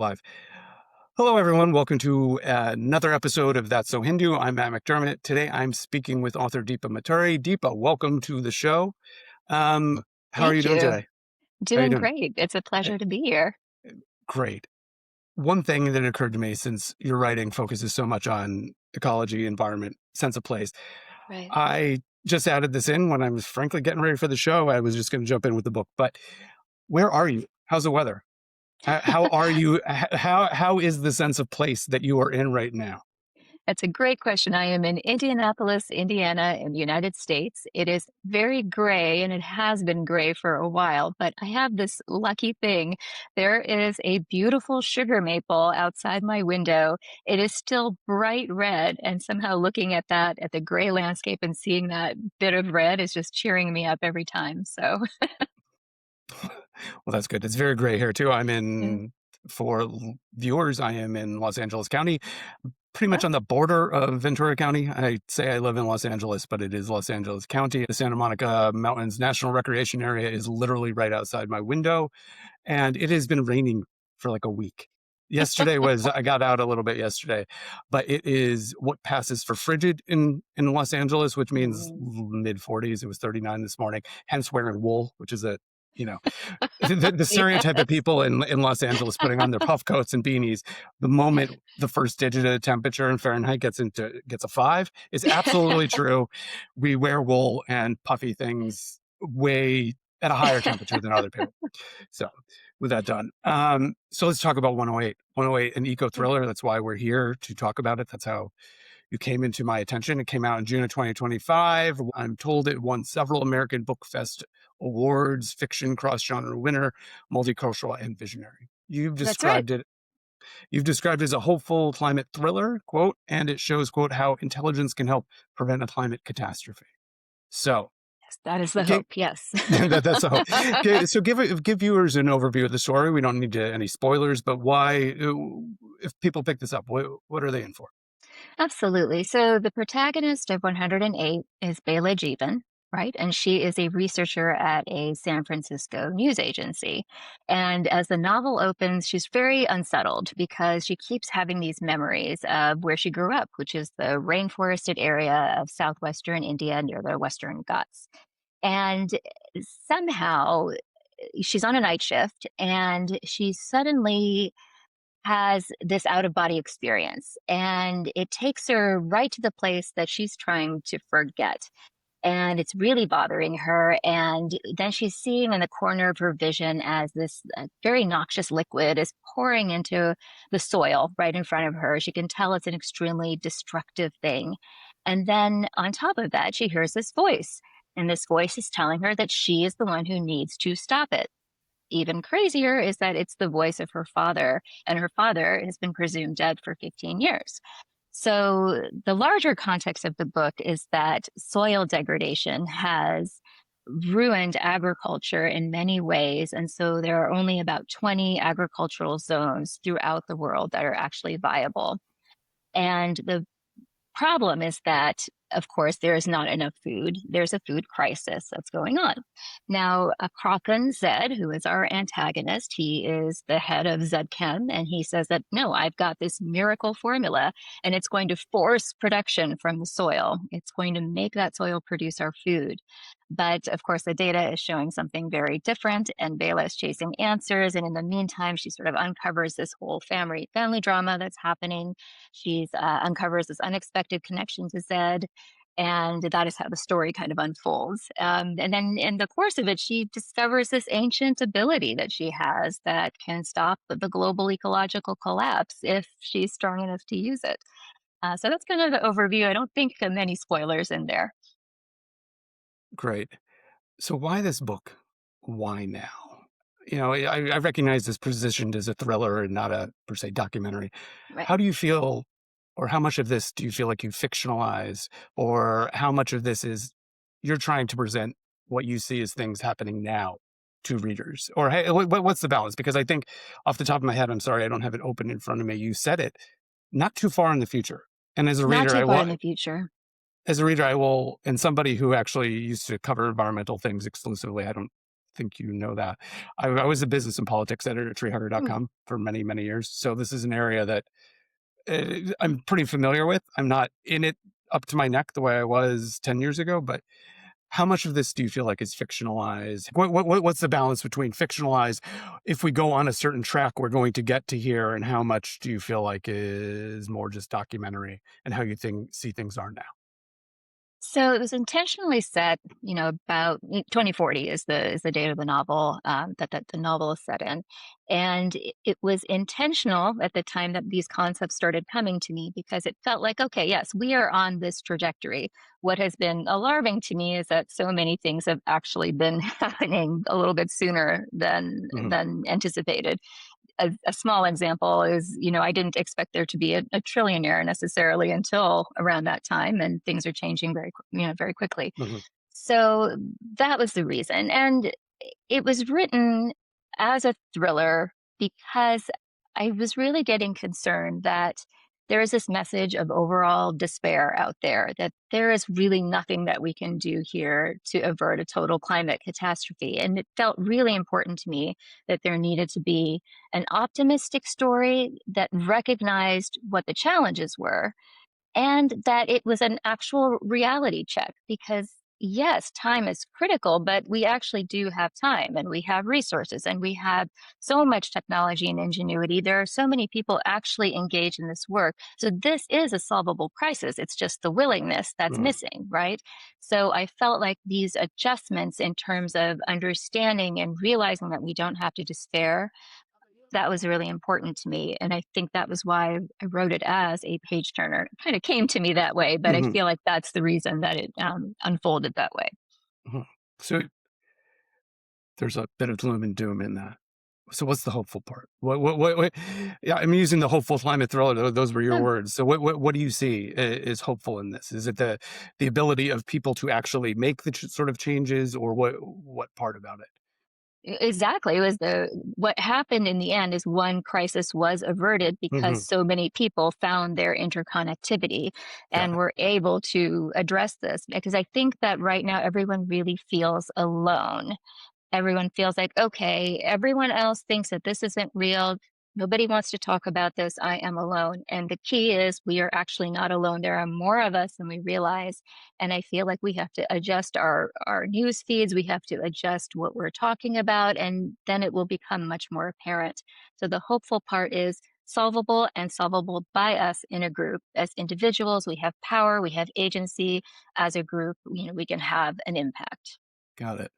Live. Hello, everyone. Welcome to another episode of That's So Hindu. I'm Matt McDermott. Today, I'm speaking with author Dheepa Maturi. Deepa, welcome to the show. How are you Thank doing you. today? How are you Doing doing? great. It's a Uh, pleasure to be here. Great. One thing that occurred to me, since your writing focuses so much on ecology, environment, sense of place, Right. I just added this in when I was frankly getting ready for the show. I was just going to jump in with the book, but where are you? How's the weather? How are you? How is the sense of place that you are in right now? That's a great question. I am in Indianapolis, Indiana, in the United States. It is very gray and it has been gray for a while, but I have this lucky thing. There is a beautiful sugar maple outside my window. It is still bright red, and somehow looking at that, at the gray landscape and seeing that bit of red is just cheering me up every time. So, Well, that's good. It's very gray here too. yeah. For viewers, I am in Los Angeles County, pretty much Oh, on the border of Ventura County. I say I live in Los Angeles, but it is Los Angeles County. The Santa Monica Mountains National Recreation Area is literally right outside my window, and it has been raining for like a week. I got out a little bit yesterday, but it is what passes for frigid in Los Angeles, which means mm. mid 40s. It was 39 this morning, hence wearing wool, which is you know, the stereotype of Yes. people in Los Angeles putting on their puff coats and beanies, the moment the first digit of the temperature in Fahrenheit gets a 5 is absolutely true. We wear wool and puffy things way at a higher temperature than other people. So with that done, so let's talk about 108. 108, an eco thriller. That's why we're here to talk about it. That's how you came into my attention. It came out in June of 2025. I'm told it won several American Book Fest awards, fiction cross-genre winner, multicultural and visionary. That's right. You've described it as a hopeful climate thriller, quote, and it shows, quote, how intelligence can help prevent a climate catastrophe. So, Yes, that is the okay, hope. Yes. that's a hope. Okay, so give viewers an overview of the story. We don't need any spoilers, but why, if people pick this up, what are they in for? Absolutely. So the protagonist of 108 is Bela Jeevan, right? And she is a researcher at a San Francisco news agency. And as the novel opens, she's very unsettled because she keeps having these memories of where she grew up, which is the rainforested area of southwestern India near the Western Ghats. And somehow she's on a night shift and she suddenly has this out of body experience, and it takes her right to the place that she's trying to forget. And it's really bothering her. And then she's seeing in the corner of her vision as this very noxious liquid is pouring into the soil right in front of her. She can tell it's an extremely destructive thing. And then on top of that, she hears this voice. And this voice is telling her that she is the one who needs to stop it. Even crazier is that it's the voice of her father, and her father has been presumed dead for 15 years. So, the larger context of the book is that soil degradation has ruined agriculture in many ways. And so, there are only about 20 agricultural zones throughout the world that are actually viable. And the problem is that, of course, there is not enough food. There's a food crisis that's going on. Now, Kraken Zed, who is our antagonist, he is the head of Zedchem, and he says that, no, I've got this miracle formula, and it's going to force production from the soil. It's going to make that soil produce our food. But of course, the data is showing something very different, and Bela is chasing answers. And in the meantime, she sort of uncovers this whole family drama that's happening. She's uncovers this unexpected connection to Zed, and that is how the story kind of unfolds. And then in the course of it, she discovers this ancient ability that she has that can stop the global ecological collapse if she's strong enough to use it. So that's kind of the overview. I don't think many spoilers in there. Great. So why this book? Why now? I recognize this positioned as a thriller and not a per se documentary. Right. How do you feel, or how much of this do you feel like you fictionalize, or how much of this is you're trying to present what you see as things happening now to readers? Or hey, what's the balance? Because I think off the top of my head, I'm sorry, I don't have it open in front of me. You said it, not too far in the future. And Not too far in the future. as a reader, I will, and somebody who actually used to cover environmental things exclusively, I don't think you know that. I was a business and politics editor at Mm. treehugger.com for many, many years. So this is an area that I'm pretty familiar with. I'm not in it up to my neck the way I was 10 years ago, but how much of this do you feel like is fictionalized? What's the balance between fictionalized? If we go on a certain track, we're going to get to here, and how much do you feel like is more just documentary and how you see things are now? So it was intentionally set, about 2040 is the date of the novel that the novel is set in, and it was intentional at the time that these concepts started coming to me because it felt like, okay, yes, we are on this trajectory. What has been alarming to me is that so many things have actually been happening a little bit sooner Hmm. than anticipated. A small example is, I didn't expect there to be a trillionaire necessarily until around that time, and things are changing very quickly. Hmm. So that was the reason, and it was written as a thriller because I was really getting concerned that there is this message of overall despair out there, that there is really nothing that we can do here to avert a total climate catastrophe. And it felt really important to me that there needed to be an optimistic story that recognized what the challenges were and that it was an actual reality check because yes, time is critical, but we actually do have time and we have resources and we have so much technology and ingenuity. There are so many people actually engaged in this work. So this is a solvable crisis. It's just the willingness that's Hmm. missing, right? So I felt like these adjustments in terms of understanding and realizing that we don't have to despair, that was really important to me, and I think that was why I wrote it as a page turner. It kinda came to me that way, but I Hmm. feel like that's the reason that it, unfolded that way. Hmm. So there's a bit of gloom and doom in that. So what's the hopeful part? What yeah, I'm using the hopeful climate thriller. Those were your Yeah. words. So what do you see is hopeful in this? Is it the ability of people to actually make the sort of changes, or what part about it? Exactly, it was the what happened in the end is one crisis was averted because Hmm. so many people found their interconnectivity Got and it. were able to address this, because I think that right now everyone really feels alone. Everyone feels like, okay, everyone else thinks that this isn't real. Nobody wants to talk about this. I am alone. And the key is we are actually not alone. There are more of us than we realize. And I feel like we have to adjust our news feeds. We have to adjust what we're talking about. And then it will become much more apparent. So the hopeful part is solvable and solvable by us in a group. As individuals, we have power, we have agency. As a group, we can have an impact. Got it.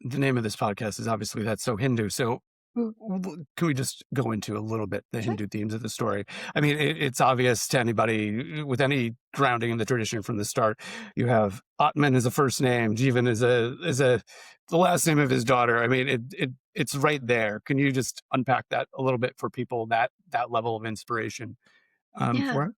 The name of this podcast is obviously That's So Hindu. So can we just go into a little bit the Sure. Hindu themes of the story? I mean, it's obvious to anybody with any grounding in the tradition from the start. You have Atman as a first name, Jivan is a the last name of his daughter. I mean, it's right there. Can you just unpack that a little bit for people, that level of inspiration Yeah. for it?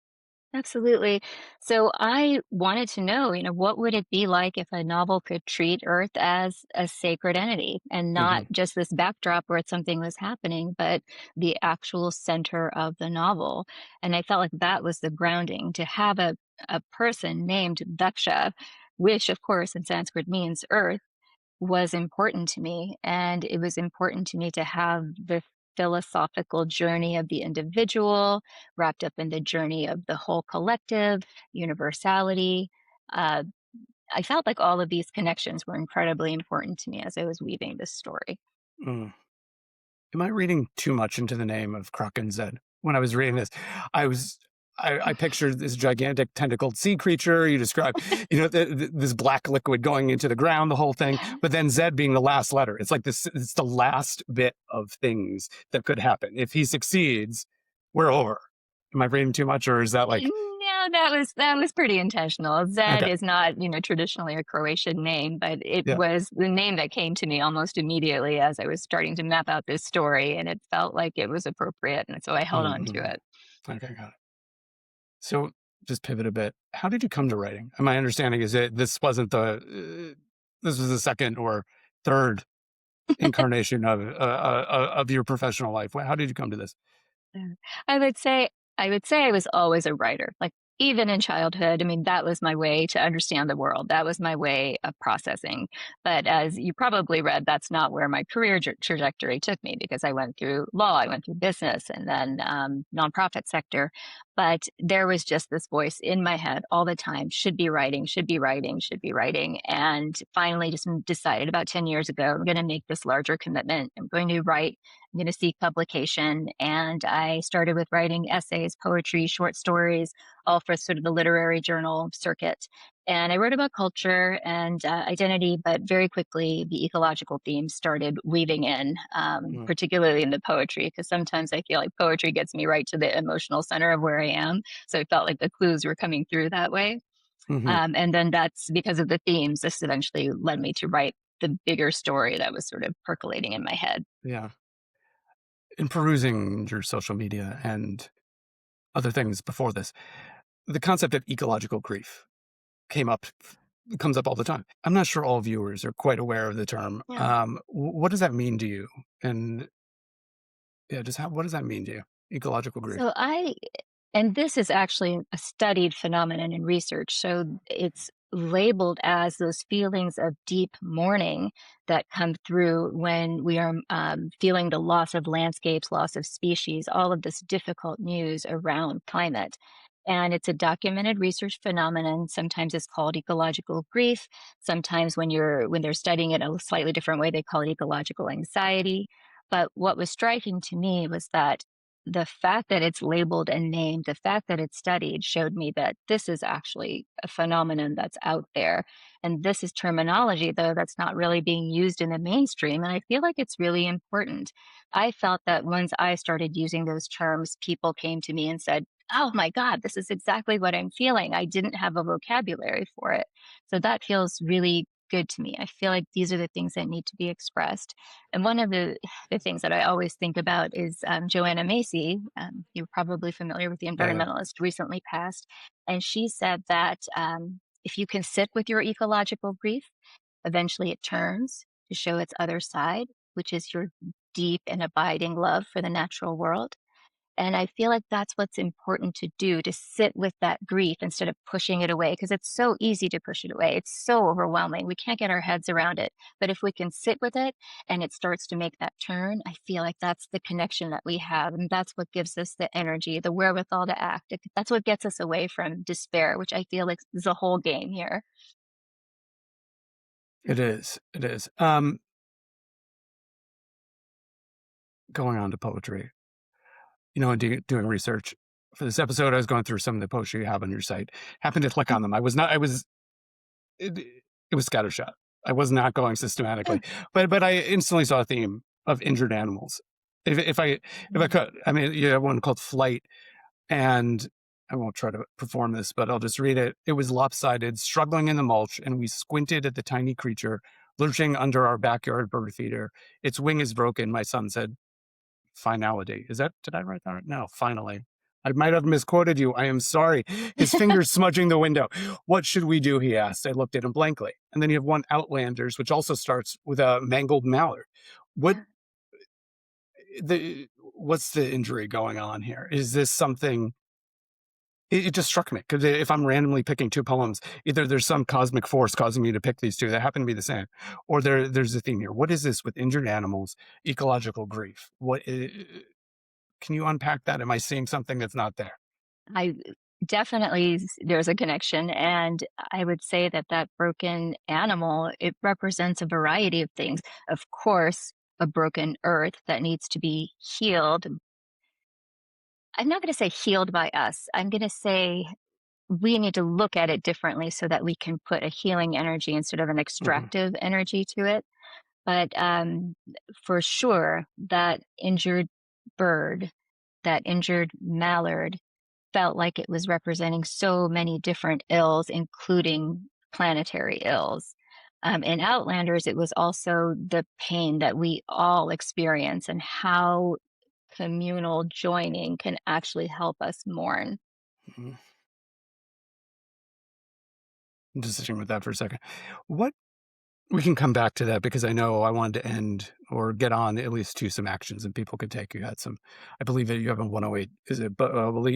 Absolutely. So I wanted to know, what would it be like if a novel could treat Earth as a sacred entity and Hmm. not just this backdrop where something was happening, but the actual center of the novel. And I felt like that was the grounding to have a person named Daksha, which of course in Sanskrit means earth, was important to me. And it was important to me to have the philosophical journey of the individual wrapped up in the journey of the whole collective, universality. Uh, I felt like all of these connections were incredibly important to me as I was weaving this story. Mm. Am I reading too much into the name of Kraken Zed? When I was reading this, I was I pictured this gigantic tentacled sea creature. You describe, this black liquid going into the ground, the whole thing. But then Zed being the last letter. It's like this. It's the last bit of things that could happen. If he succeeds, we're over. Am I reading too much, or is that like No, that was pretty intentional. Zed okay? is not, traditionally a Croatian name, but it Yeah. was the name that came to me almost immediately as I was starting to map out this story, and it felt like it was appropriate, and so I held on to Mhm. it. Okay, got it. So just pivot a bit. How did you come to writing? And my understanding is that this wasn't this was the second or third incarnation of your professional life. How did you come to this? Yeah. I would say I was always a writer. Like even in childhood, I mean, that was my way to understand the world. That was my way of processing. But as you probably read, that's not where my career trajectory took me because I went through law, I went through business, and then nonprofit sector. But there was just this voice in my head all the time: should be writing, should be writing, should be writing. And finally, just decided about 10 years ago, I'm going to make this larger commitment. I'm going to write. I'm going to seek publication. And I started with writing essays, poetry, short stories, all for sort of the literary journal circuit. And I wrote about culture and identity, but very quickly the ecological themes started weaving in, Mm, particularly in the poetry, because sometimes I feel like poetry gets me right to the emotional center of where I am. So I felt like the clues were coming through that way. mhm, And then that's because of the themes. This eventually led me to write the bigger story that was sort of percolating in my head. yeah. In perusing your social media and other things before this, the concept of ecological grief came up comes up all the time. I'm not sure all viewers are quite aware of the term. Yeah. What does that mean to you? And yeah, just what does that mean to you? Ecological grief. So and this is actually a studied phenomenon in research. So it's labeled as those feelings of deep mourning that come through when we are feeling the loss of landscapes, loss of species, all of this difficult news around climate. And it's a documented research phenomenon. Sometimes it's called ecological grief. Sometimes when they're studying it a slightly different way, they call it ecological anxiety. But what was striking to me was that the fact that it's labeled and named, the fact that it's studied showed me that this is actually a phenomenon that's out there. And this is terminology, though, that's not really being used in the mainstream. And I feel like it's really important. I felt that once I started using those terms, people came to me and said, "Oh my God, this is exactly what I'm feeling." I didn't have a vocabulary for it. So that feels really good to me. I feel like these are the things that need to be expressed. And one of the things that I always think about is Joanna Macy. You're probably familiar with the Yeah, yeah. environmentalist, recently passed. And she said that if you can sit with your ecological grief, eventually it turns to show its other side, which is your deep and abiding love for the natural world. And I feel like that's what's important to do, to sit with that grief instead of pushing it away, because it's so easy to push it away. It's so overwhelming. We can't get our heads around it. But if we can sit with it and it starts to make that turn, I feel like that's the connection that we have. And that's what gives us the energy, the wherewithal to act. That's what gets us away from despair, which I feel like is the whole game here. It is. It is. Going on to poetry. And doing research for this episode, I was going through some of the poetry you have on your site. Happened to click on them. I was not. I was. It, it was scattershot. I was not going systematically, but I instantly saw a theme of injured animals. If I could, I mean, you have one called Flight, and I won't try to perform this, but I'll just read it. It was lopsided, struggling in the mulch, and we squinted at the tiny creature lurching under our backyard bird feeder. Its wing is broken, my son said. Finality. Did I write that right? No, finally. I might have misquoted you. I am sorry. His fingers smudging the window. What should we do? He asked. I looked at him blankly. And then you have one Outlanders, which also starts with a mangled mallard. What what's the injury going on here? Is this something it just struck me because if I'm randomly picking two poems, either there's some cosmic force causing me to pick these two that happen to be the same, or there's a theme here. What is this with injured animals, ecological grief? Can you unpack that? Am I seeing something that's not there? I definitely there's a connection, and I would say that that broken animal, it represents a variety of things. Of course, a broken earth that needs to be healed. I'm not going to say healed by us. I'm going to say we need to look at it differently so that we can put a healing energy instead of an Mhm, extractive energy to it. But for sure, that injured bird, that injured mallard, felt like it was representing so many different ills, including planetary ills. In Outlanders, it was also the pain that we all experience and how communal joining can actually help us mourn. mhm. I'm just sitting with that for a second. What We can come back to that because I know I wanted to end or get on at least to some actions that people could take. You had some, I believe that you have a 108, is it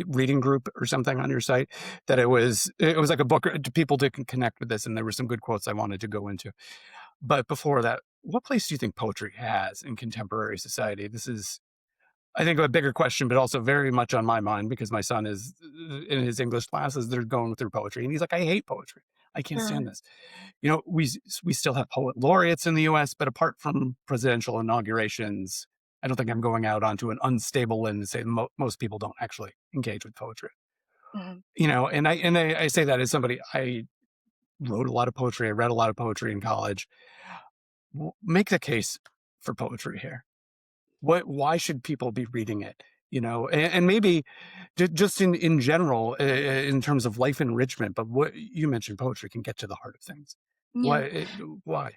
reading group or something on your site that it was like a book people to connect with this, and there were some good quotes I wanted to go into. But before that, what place do you think poetry has in contemporary society? This is, I think, a bigger question, but also very much on my mind because my son is in his English classes. They're going through poetry, and he's like, "I hate poetry. I can't stand Mm, this." We still have poet laureates in the U.S., but apart from presidential inaugurations, I don't think I'm going out onto an unstable limb to say most people don't actually engage with poetry. mhm. And I say that as somebody, I wrote a lot of poetry. I read a lot of poetry in college. Make the case for poetry here. Why should people be reading it? And maybe just in general, in terms of life enrichment. But what you mentioned, poetry can get to the heart of things. Yeah. Why?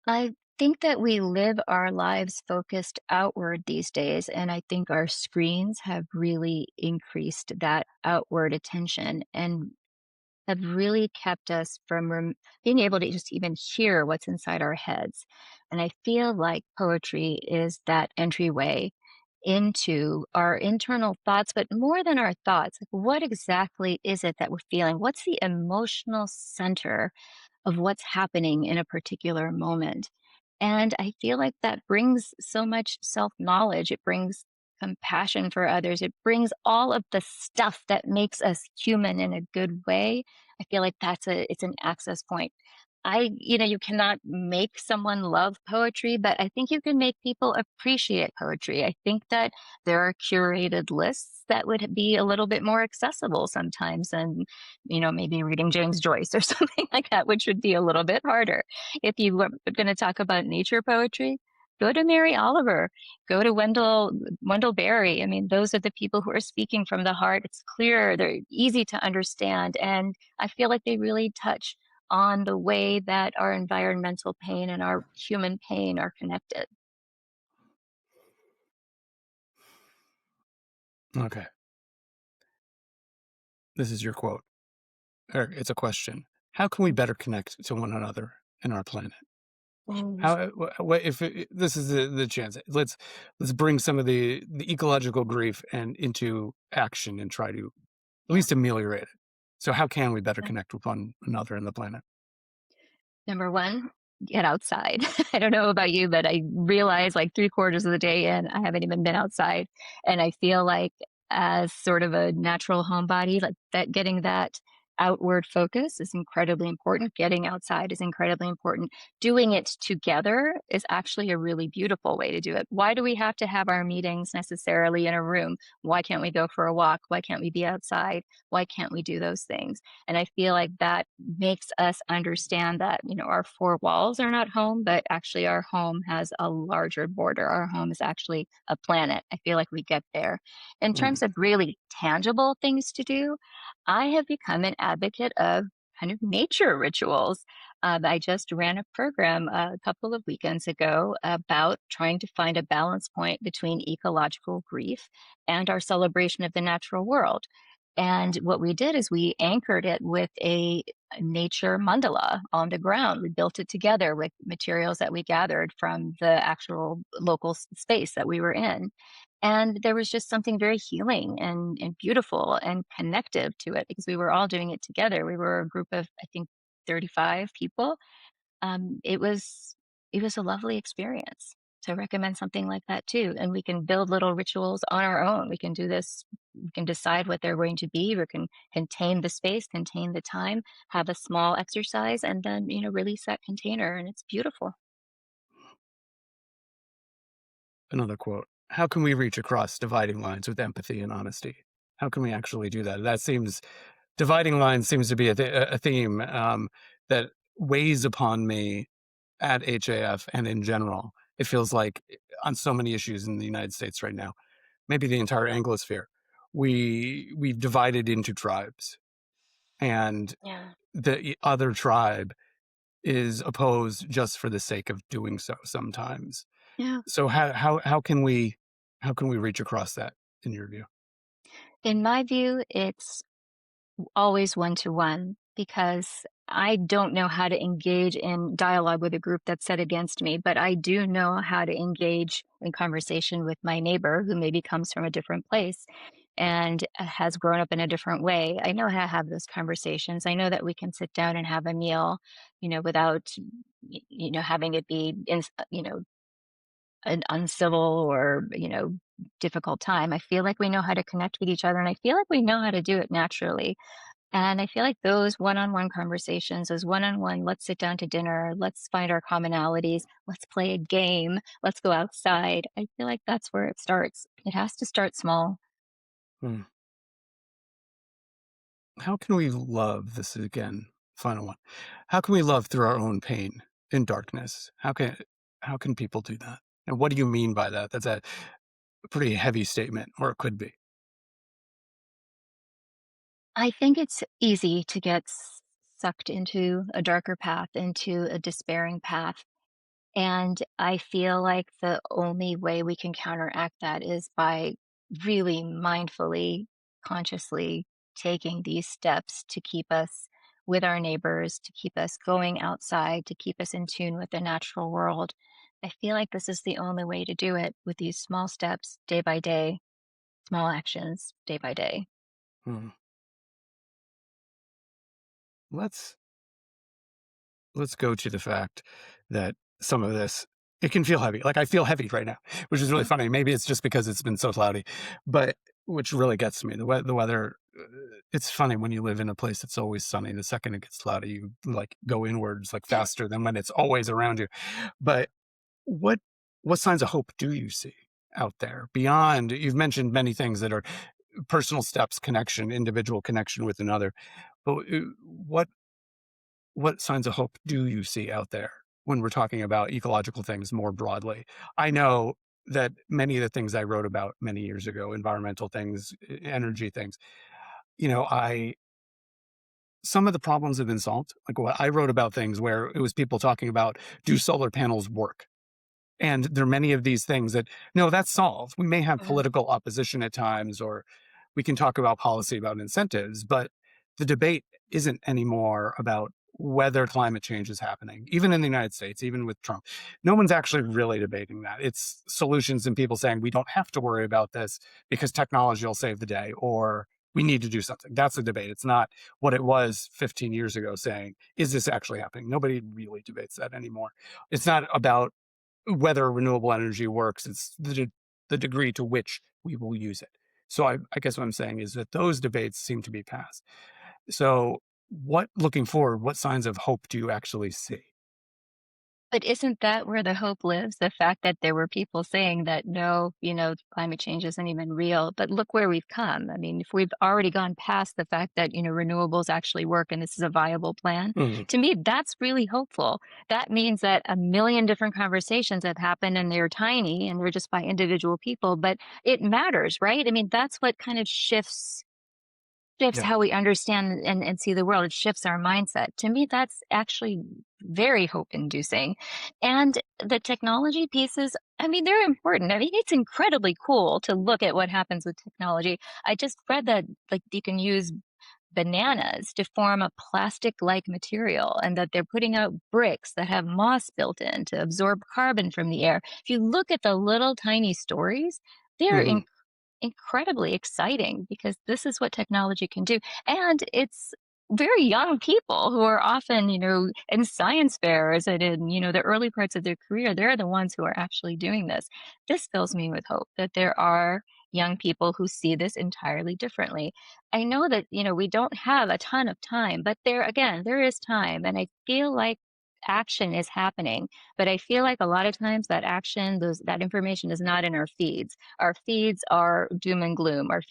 I think that we live our lives focused outward these days, and I think our screens have really increased that outward attention and have really kept us from being able to just even hear what's inside our heads. And I feel like poetry is that entryway into our internal thoughts, but more than our thoughts, like what exactly is it that we're feeling? What's the emotional center of what's happening in a particular moment? And I feel like that brings so much self knowledge. It brings compassion for others. It brings all of the stuff that makes us human in a good way. I feel like it's an access point. You cannot make someone love poetry, but I think you can make people appreciate poetry. I think that there are curated lists that would be a little bit more accessible sometimes, and maybe reading James Joyce or something like that, which would be a little bit harder. If you were going to talk about nature poetry, go to Mary Oliver, go to Wendell Berry. I mean, those are the people who are speaking from the heart. It's clear, they're easy to understand, and I feel like they really touch on the way that our environmental pain and our human pain are connected. Okay, this is your quote. Or it's a question. How can we better connect to one another and our planet? Mm, How what if this is the chance? Let's bring some of the ecological grief and into action and try to at yeah. least ameliorate it. So how can we better connect with one another and the planet? Number 1, get outside. I don't know about you, but I realize like 3/4 of the day in, I haven't even been outside, and I feel like as sort of a natural homebody, like that getting that outward focus is incredibly important. Getting outside is incredibly important. Doing it together is actually a really beautiful way to do it. Why do we have to have our meetings necessarily in a room? Why can't we go for a walk? Why can't we be outside? Why can't we do those things? And I feel like that makes us understand that, our four walls are not home, but actually our home has a larger border. Our home is actually a planet. I feel like we get there. In Mm, terms of really tangible things to do, I have become an advocate of kind of nature rituals. I just ran a program a couple of weekends ago about trying to find a balance point between ecological grief and our celebration of the natural world. And what we did is we anchored it with a nature mandala on the ground. We built it together with materials that we gathered from the actual local space that we were in. And there was just something very healing and beautiful and connective to it because we were all doing it together. We were a group of, I think, 35 people. It was a lovely experience. To recommend something like that too, and we can build little rituals on our own. We can do this. We can decide what they're going to be. We can contain the space, contain the time, have a small exercise, and then release that container, and it's beautiful. another quote. How can we reach across dividing lines with empathy and honesty? How can we actually do that? Dividing lines seems to be a theme that weighs upon me at HAF and in general. It feels like on so many issues in the United States right now, maybe the entire Anglosphere, we've divided into tribes, and Yeah. the other tribe is opposed just for the sake of doing so sometimes. Yeah. So how can we reach across that in your view? In my view, it's always one to one because I don't know how to engage in dialogue with a group that's set against me, but I do know how to engage in conversation with my neighbor who maybe comes from a different place and has grown up in a different way. I know how to have those conversations. I know that we can sit down and have a meal, without, having it be, an uncivil or, difficult time. I feel like we know how to connect with each other and I feel like we know how to do it naturally. And I feel like those one-on-one conversations, those one-on-one, let's sit down to dinner, let's find our commonalities, let's play a game, let's go outside. I feel like that's where it starts. It has to start small. Hmm. How can we love this is again, final one. How can we love through our own pain in darkness? How can people do that? And what do you mean by that? That's a pretty heavy statement, or it could be. I think it's easy to get sucked into a darker path, into a despairing path. And I feel like the only way we can counteract that is by really mindfully, consciously taking these steps to keep us with our neighbors, to keep us going outside, to keep us in tune with the natural world. I feel like this is the only way to do it with these small steps, day by day, small actions, day by day. Hmm. Let's let's go to the fact that some of this it can feel heavy. Like I feel heavy right now, which is really Mm. funny. Maybe it's just because it's been so cloudy, but which really gets me. The weather. It's funny when you live in a place that's always sunny. The second it gets cloudy, you like go inwards like faster than when it's always around you. But what what signs of hope do you see out there beyond? You've mentioned many things that are personal steps, connection, individual connection with another. But what signs of hope do you see out there when we're talking about ecological things more broadly? I know that many of the things I wrote about many years ago, environmental things, energy things, I some of the problems have been solved. Like what I wrote about things where it was people talking about, do solar panels work? And there are many of these things that, no, that's solved. We may have Mhm. political opposition at times, or we can talk about policy about incentives, but the debate isn't anymore about whether climate change is happening, even in the United States, even with Trump. No one's actually really debating that. It's solutions and people saying we don't have to worry about this because technology will save the day, or we need to do something. That's the debate. It's not what it was 15 years ago saying, is this actually happening? Nobody really debates that anymore. It's not about whether renewable energy works, it's the degree to which we will use it. So I guess what I'm saying is that those debates seem to be past. So looking forward, what signs of hope do you actually see? But isn't that where the hope lives? The fact that there were people saying that, no, climate change isn't even real. But look where we've come. I mean, if we've already gone past the fact that, renewables actually work and this is a viable plan, Mhm. to me, that's really hopeful. That means that a million different conversations have happened and they're tiny and they're just by individual people, but it matters, right? I mean, that's what kind of shifts Yeah. how we understand and see the world. It shifts our mindset. To me, that's actually very hope inducing. And the technology pieces, I mean, they're important. I mean, it's incredibly cool to look at what happens with technology. I just read that like you can use bananas to form a plastic like material and that they're putting out bricks that have moss built in to absorb carbon from the air. If you look at the little tiny stories, they're Mhm. incredibly exciting because this is what technology can do. And it's very young people who are often, in science fairs and in, the early parts of their career, they're the ones who are actually doing this. This fills me with hope that there are young people who see this entirely differently. I know that, we don't have a ton of time, but again, there is time. And I feel like action is happening, but I feel like a lot of times that that information is not in our feeds are doom and gloom. Our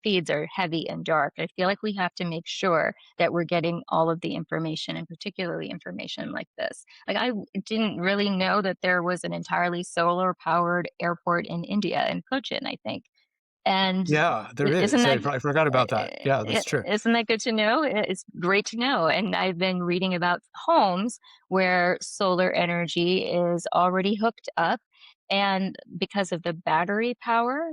feeds are heavy and dark. I feel like we have to make sure that we're getting all of the information, and particularly information like this. Like didn't really know that there was an entirely solar powered airport in India, in Cochin, I think. And Yeah, there isn't is. that I forgot about that. Yeah, that's true. isn't that good to know? It's great to know. And I've been reading about homes where solar energy is already hooked up. And because of the battery power,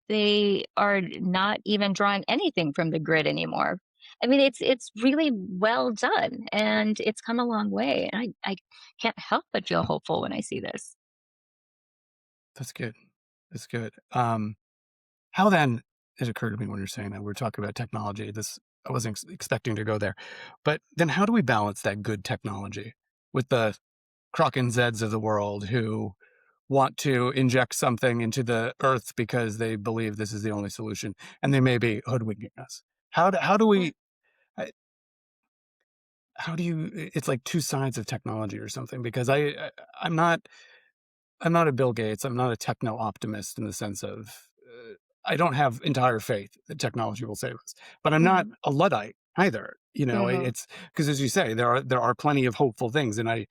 they are not even drawing anything from the grid anymore. I mean, it's really well done, and it's come a long way, and I can't help but feel hopeful when I see this. That's good. That's good. How then, it occurred to me when you're saying that we're talking about technology, this I wasn't expecting to go there, but then how do we balance that good technology with the Croc and Zeds of the world who want to inject something into the earth because they believe this is the only solution, and they may be hoodwinking us? How do we I how do you it's like two sides of technology or something, because I'm not I'm not a Bill Gates. I'm not a techno optimist in the sense of I don't have entire faith that technology will save us, but I'm not Mhm, a luddite either. mhm, It's because, as you say, there are plenty of hopeful things, and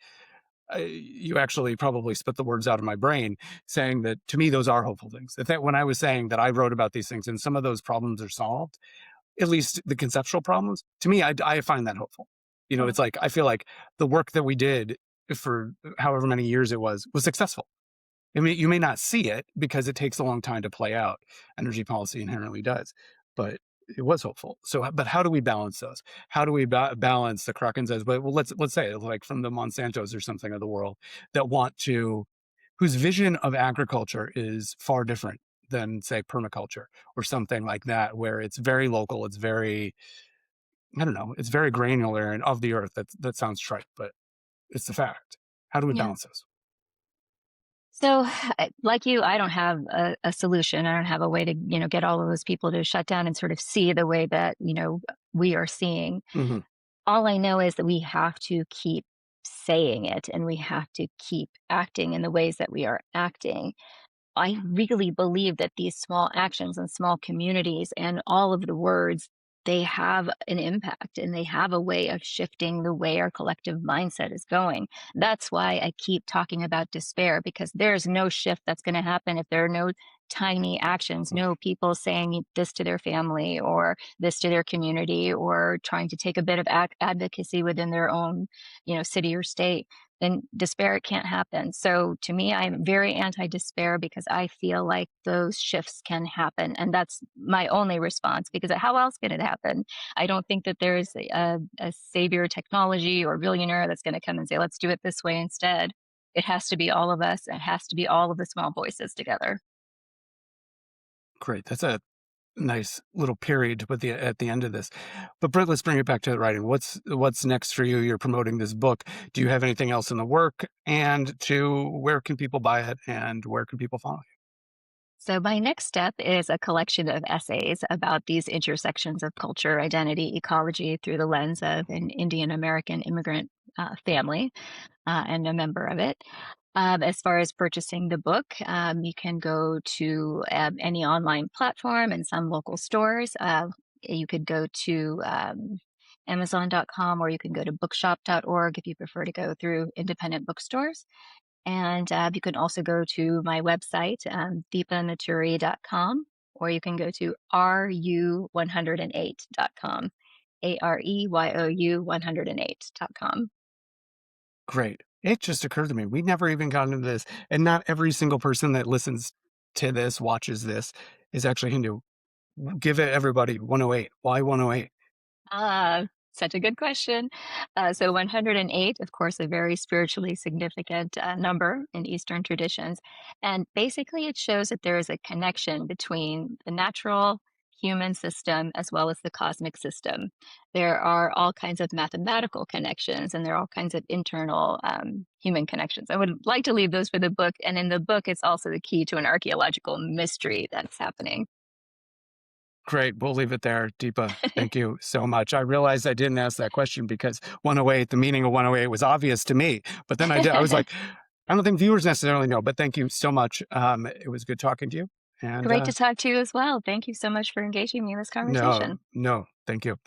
you actually probably spit the words out of my brain, saying that to me those are hopeful things. That when I was saying that I wrote about these things and some of those problems are solved, at least the conceptual problems, to me, I find that hopeful. mhm, It's like I feel like the work that we did for however many years it was successful. I mean, you may not see it because it takes a long time to play out. Energy policy inherently does, but it was hopeful. So, but how do we balance those? How do we balance the Krakens as well? Let's say like from the Monsantos or something of the world that want to, whose vision of agriculture is far different than say permaculture or something like that, where it's very local, it's very, I don't know, it's very granular and of the earth. That sounds trite, but it's the fact. How do we yeah. balance those? So, like you, I don't have a solution. I don't have a way to, get all of those people to shut down and sort of see the way that, we are seeing. Hmm. All I know is that we have to keep saying it and we have to keep acting in the ways that we are acting. I really believe that these small actions and small communities and all of the words, they have an impact and they have a way of shifting the way our collective mindset is going. That's why I keep talking about despair, because there's no shift that's going to happen if there are no tiny actions, no people saying this to their family or this to their community or trying to take a bit of advocacy within their own, city or state. Then despair can't happen. So to me, I'm very anti despair because I feel like those shifts can happen. And that's my only response, because how else can it happen? I don't think that there's a savior technology or billionaire that's going to come and say, let's do it this way instead. It has to be all of us. It has to be all of the small voices together. Great. That's a nice little period to put at the end of this. But Britt, let's bring it back to the writing. What's next for you? You're promoting this book. Do you have anything else in the work? And two, where can people buy it and where can people follow you? So, my next step is a collection of essays about these intersections of culture, identity, ecology through the lens of an Indian American immigrant family and a member of it. As far as purchasing the book, you can go to any online platform and some local stores. You could go to Amazon.com, or you can go to bookshop.org if you prefer to go through independent bookstores. And you can also go to my website, deepamaturi.com, or you can go to ru108.com, AREYOU 108.com. Great. It just occurred to me. We never even gotten into this. And not every single person that listens to this, watches this, is actually Hindu. Give it everybody 108. Why 108? Such a good question. So 108, of course, a very spiritually significant number in Eastern traditions. And basically, it shows that there is a connection between the natural human system as well as the cosmic system. There are all kinds of mathematical connections and there are all kinds of internal human connections. I would like to leave those for the book. And in the book, it's also the key to an archaeological mystery that's happening. Great. We'll leave it there. Deepa, thank you so much. I realized I didn't ask that question because 108, the meaning of 108 was obvious to me. But then I did. I was like, I don't think viewers necessarily know, but thank you so much. It was good talking to you. And Great to talk to you as well. Thank you so much for engaging me in this no, conversation. no, thank you.